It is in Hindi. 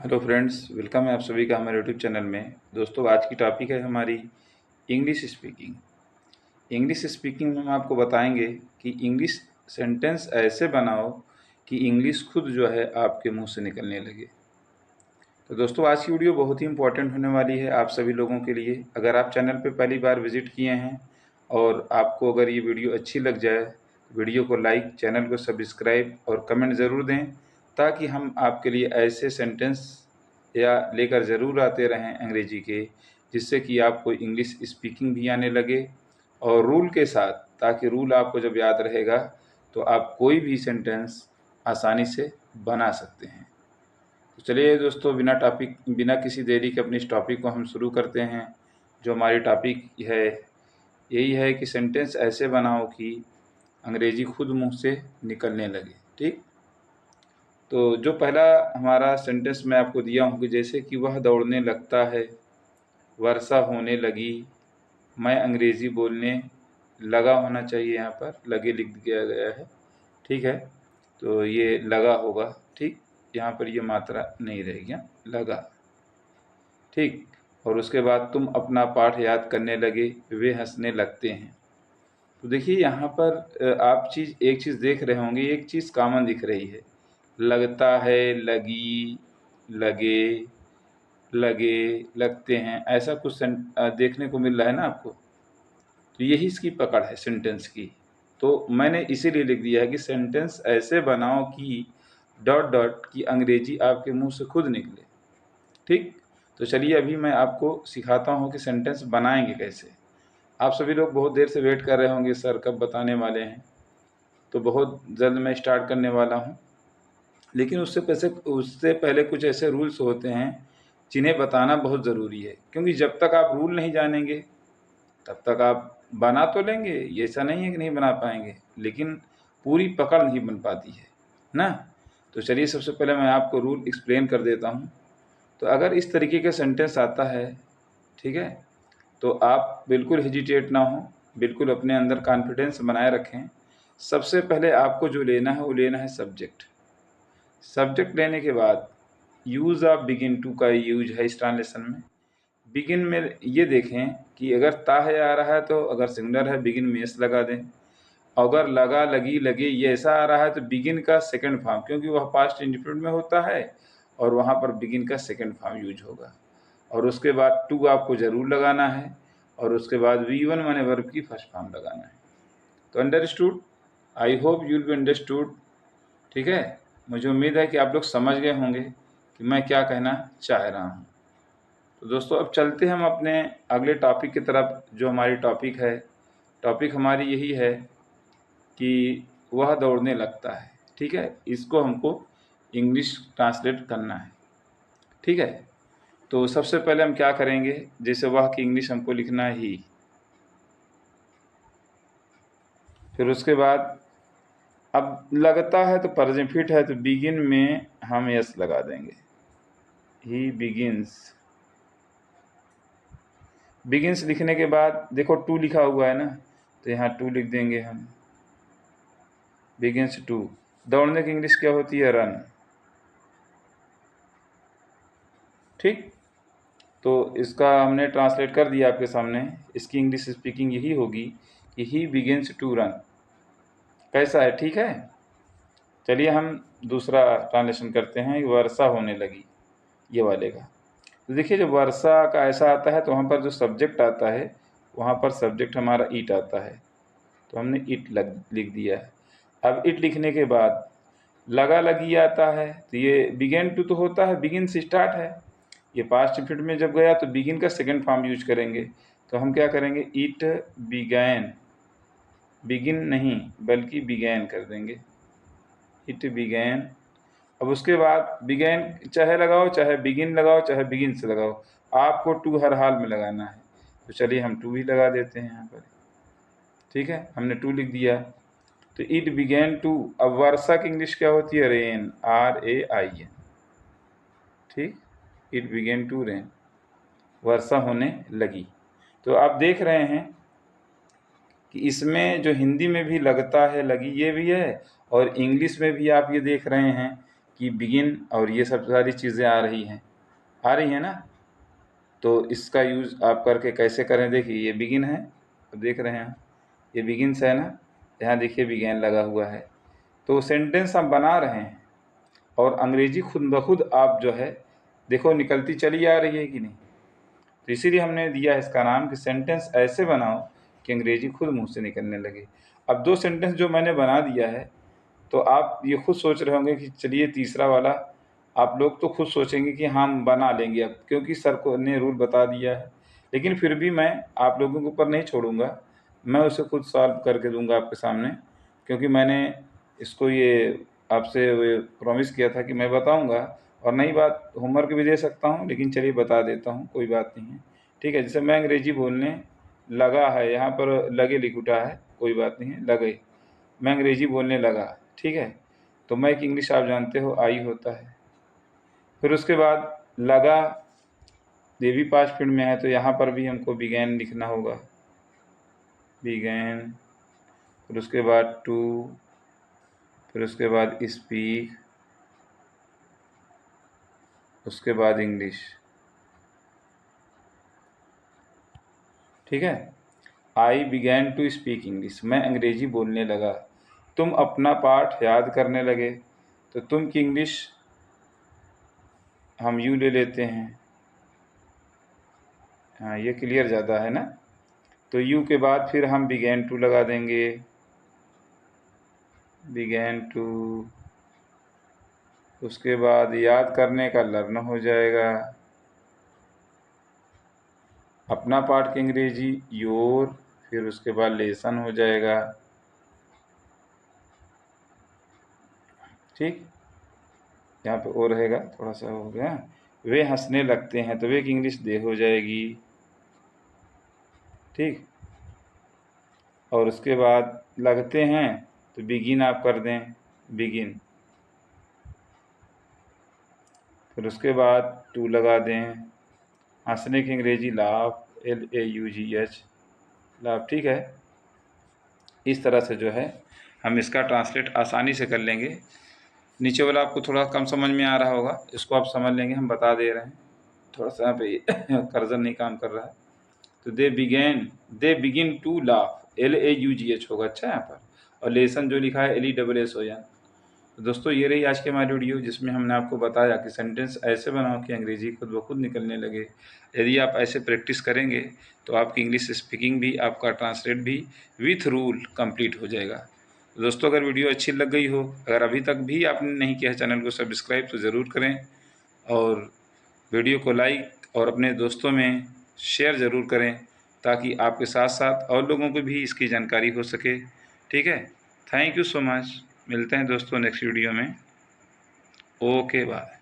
हेलो फ्रेंड्स, वेलकम है आप सभी का हमारे यूट्यूब चैनल में। दोस्तों, आज की टॉपिक है हमारी इंग्लिश स्पीकिंग। इंग्लिश स्पीकिंग में हम आपको बताएंगे कि इंग्लिश सेंटेंस ऐसे बनाओ कि इंग्लिश खुद जो है आपके मुंह से निकलने लगे। तो दोस्तों, आज की वीडियो बहुत ही इंपॉर्टेंट होने वाली है आप सभी लोगों के लिए। अगर आप चैनल पर पहली बार विजिट किए हैं और आपको अगर ये वीडियो अच्छी लग जाए, वीडियो को लाइक, चैनल को सब्सक्राइब और कमेंट ज़रूर दें, ताकि हम आपके लिए ऐसे सेंटेंस या लेकर ज़रूर आते रहें अंग्रेजी के, जिससे कि आपको इंग्लिश स्पीकिंग भी आने लगे और रूल के साथ, ताकि रूल आपको जब याद रहेगा तो आप कोई भी सेंटेंस आसानी से बना सकते हैं। तो चलिए दोस्तों, बिना किसी देरी के अपनी इस टॉपिक को हम शुरू करते हैं। जो हमारी टॉपिक है यही है कि सेंटेंस ऐसे बनाओ कि अंग्रेजी खुद मुंह से निकलने लगे। ठीक, तो जो पहला हमारा सेंटेंस मैं आपको दिया हूँ कि जैसे कि वह दौड़ने लगता है, वर्षा होने लगी, मैं अंग्रेज़ी बोलने लगा होना चाहिए, यहाँ पर लगे लिख दिया गया है। ठीक है, तो ये लगा होगा। ठीक, यहाँ पर ये मात्रा नहीं रहेगी, लगा। ठीक, और उसके बाद तुम अपना पाठ याद करने लगे, वे हंसने लगते हैं। तो देखिए यहाँ पर आप एक चीज़ देख रहे होंगे, एक चीज़ कॉमन दिख रही है। लगता है, लगी, लगे, लगे, लगते हैं, ऐसा कुछ देखने को मिल रहा है ना आपको। तो यही इसकी पकड़ है सेंटेंस की। तो मैंने इसीलिए लिख दिया है कि सेंटेंस ऐसे बनाओ कि डॉट डॉट की अंग्रेजी आपके मुंह से खुद निकले। ठीक, तो चलिए अभी मैं आपको सिखाता हूँ कि सेंटेंस बनाएंगे कैसे। आप सभी लोग बहुत देर से वेट कर रहे होंगे, सर कब बताने वाले हैं। तो बहुत जल्द मैं स्टार्ट करने वाला हूँ, लेकिन उससे पहले कुछ ऐसे रूल्स होते हैं जिन्हें बताना बहुत ज़रूरी है, क्योंकि जब तक आप रूल नहीं जानेंगे तब तक आप बना तो लेंगे, ये ऐसा नहीं है कि नहीं बना पाएंगे, लेकिन पूरी पकड़ नहीं बन पाती है ना। तो चलिए सबसे पहले मैं आपको रूल एक्सप्लेन कर देता हूँ। तो अगर इस तरीके का सेंटेंस आता है, ठीक है, तो आप बिल्कुल हेजिटेट ना हो, बिल्कुल अपने अंदर कॉन्फिडेंस बनाए रखें। सबसे पहले आपको जो लेना है वो लेना है सब्जेक्ट। सब्जेक्ट लेने के बाद यूज़ ऑफ बिगिन टू का यूज है इस ट्रांसलेशन में। बिगिन में ये देखें कि अगर ता है आ रहा है तो अगर सिंगुलर है बिगिन में एस लगा दें। अगर लगा, लगी, लगे ये ऐसा आ रहा है तो बिगिन का सेकंड फॉर्म, क्योंकि वह पास्ट इंडिफिनिट में होता है और वहाँ पर बिगिन का सेकंड फॉर्म यूज होगा। और उसके बाद टू आपको ज़रूर लगाना है और उसके बाद V1 माने वर्ब की फर्स्ट फॉर्म लगाना है। तो understood, I hope you will be understood. ठीक है, मुझे उम्मीद है कि आप लोग समझ गए होंगे कि मैं क्या कहना चाह रहा हूँ। तो दोस्तों, अब चलते हैं हम अपने अगले टॉपिक की तरफ। जो हमारी टॉपिक है, टॉपिक हमारी यही है कि वह दौड़ने लगता है। ठीक है, इसको हमको इंग्लिश ट्रांसलेट करना है। ठीक है, तो सबसे पहले हम क्या करेंगे, जैसे वह की इंग्लिश हमको लिखना है ही, फिर उसके बाद अब लगता है तो प्रेजेंट फिट है तो बिगिन में हम यस लगा देंगे। ही बिगिन्स, बिगिन्स लिखने के बाद देखो टू लिखा हुआ है ना, तो यहाँ टू लिख देंगे हम। बिगिन्स टू, दौड़ने की इंग्लिश क्या होती है, रन। ठीक, तो इसका हमने ट्रांसलेट कर दिया आपके सामने। इसकी इंग्लिश स्पीकिंग यही होगी कि ही बिगिन्स टू रन। कैसा है, ठीक है। चलिए हम दूसरा ट्रांसलेशन करते हैं, वर्षा होने लगी, ये वाले का। तो देखिए जब वर्षा का ऐसा आता है तो वहाँ पर जो सब्जेक्ट आता है, वहाँ पर सब्जेक्ट हमारा ईट आता है, तो हमने ईट लिख दिया है। अब ईट लिखने के बाद लगा लगी आता है, तो ये बिगेन टू तो होता है, बिगिन से स्टार्ट है। ये पास्ट फिट में जब गया तो बिगिन का सेकंड फॉर्म यूज करेंगे। तो हम क्या करेंगे, इट बिगैन, बिगिन नहीं बल्कि बिगैन कर देंगे, इट बिगैन। अब उसके बाद बिगैन चाहे लगाओ, चाहे बिगिन लगाओ, चाहे बिगिन से लगाओ, आपको टू हर हाल में लगाना है। तो चलिए हम टू ही लगा देते हैं यहाँ पर। ठीक है, हमने टू लिख दिया। तो इट बिगैन टू, अब वर्षा की इंग्लिश क्या होती है, रेन, RAIN। ठीक, इट बिगेन टू रेन, वर्षा होने लगी। तो आप देख रहे हैं कि इसमें जो हिंदी में भी लगता है, लगी, ये भी है, और इंग्लिश में भी आप ये देख रहे हैं कि बिगिन और ये सब सारी चीज़ें आ रही हैं ना। तो इसका यूज़ आप करके कैसे करें, देखिए ये बिगिन है, तो देख रहे हैं ये बिगिनस है ना, यहाँ देखिए बिगेन लगा हुआ है। तो सेंटेंस हम बना रहे हैं और अंग्रेजी खुद ब खुद आप जो है देखो निकलती चली आ रही है कि नहीं। तो इसीलिए हमने दिया है इसका नाम कि सेंटेंस ऐसे बनाओ कि अंग्रेजी खुद मुंह से निकलने लगे। अब 2 सेंटेंस जो मैंने बना दिया है, तो आप ये खुद सोच रहे होंगे कि चलिए तीसरा वाला आप लोग तो खुद सोचेंगे कि हम बना लेंगे अब, क्योंकि सर को ने रूल बता दिया है। लेकिन फिर भी मैं आप लोगों के ऊपर नहीं छोड़ूंगा, मैं उसे खुद सॉल्व करके दूंगा आपके सामने, क्योंकि मैंने इसको ये आपसे प्रॉमिस किया था कि मैं बताऊंगा। और नई बात, होमवर्क भी दे सकता हूँ, लेकिन चलिए बता देता हूँ, कोई बात नहीं है। ठीक है, जैसे मैं अंग्रेजी बोलने लगा है, यहाँ पर लगे लिख उठा है, कोई बात नहीं है, लगे। मैं अंग्रेजी बोलने लगा, ठीक है। तो मैं एक इंग्लिश आप जानते हो आई होता है। फिर उसके बाद लगा, ये भी पास्ट फील्ड में है, तो यहाँ पर भी हमको बिगैन लिखना होगा, बिगैन। फिर उसके बाद टू, फिर उसके बाद स्पीक, उसके बाद इंग्लिश। ठीक है, I began to speak English, मैं अंग्रेजी बोलने लगा। तुम अपना पाठ याद करने लगे, तो तुम की इंग्लिश हम यू ले लेते हैं। हाँ, ये क्लियर ज़्यादा है ना। तो यू के बाद फिर हम बिगैन टू लगा देंगे, बिगैन टू। उसके बाद याद करने का लर्न हो जाएगा, अपना पाठ की अंग्रेजी योर, फिर उसके बाद लेसन हो जाएगा। ठीक, यहाँ पे ओ रहेगा, थोड़ा सा हो गया। वे हंसने लगते हैं, तो वे की इंग्लिश दे हो जाएगी। ठीक, और उसके बाद लगते हैं, तो बिगिन आप कर दें, बिगिन। फिर उसके बाद टू लगा दें, हंसने की अंग्रेजी लाफ, LAUGH, लाफ। ठीक है, इस तरह से जो है हम इसका ट्रांसलेट आसानी से कर लेंगे। नीचे वाला आपको थोड़ा कम समझ में आ रहा होगा, इसको आप समझ लेंगे, हम बता दे रहे हैं। थोड़ा सा यहाँ पे कर्जन नहीं काम कर रहा है। तो they begin to laugh, LAUGH होगा, अच्छा यहाँ पर। और लेसन जो लिखा है LESS हो जाए। तो दोस्तों ये रही आज की हमारी वीडियो, जिसमें हमने आपको बताया कि सेंटेंस ऐसे बनाओ कि अंग्रेजी खुद ब खुद निकलने लगे। यदि आप ऐसे प्रैक्टिस करेंगे तो आपकी इंग्लिश स्पीकिंग भी, आपका ट्रांसलेट भी विथ रूल कंप्लीट हो जाएगा। तो दोस्तों अगर वीडियो अच्छी लग गई हो, अगर अभी तक भी आपने नहीं किया है चैनल को सब्सक्राइब, तो ज़रूर करें। और वीडियो को लाइक और अपने दोस्तों में शेयर ज़रूर करें, ताकि आपके साथ साथ और लोगों को भी इसकी जानकारी हो सके। ठीक है, थैंक यू सो मच। मिलते हैं दोस्तों नेक्स्ट वीडियो में। Okay bye.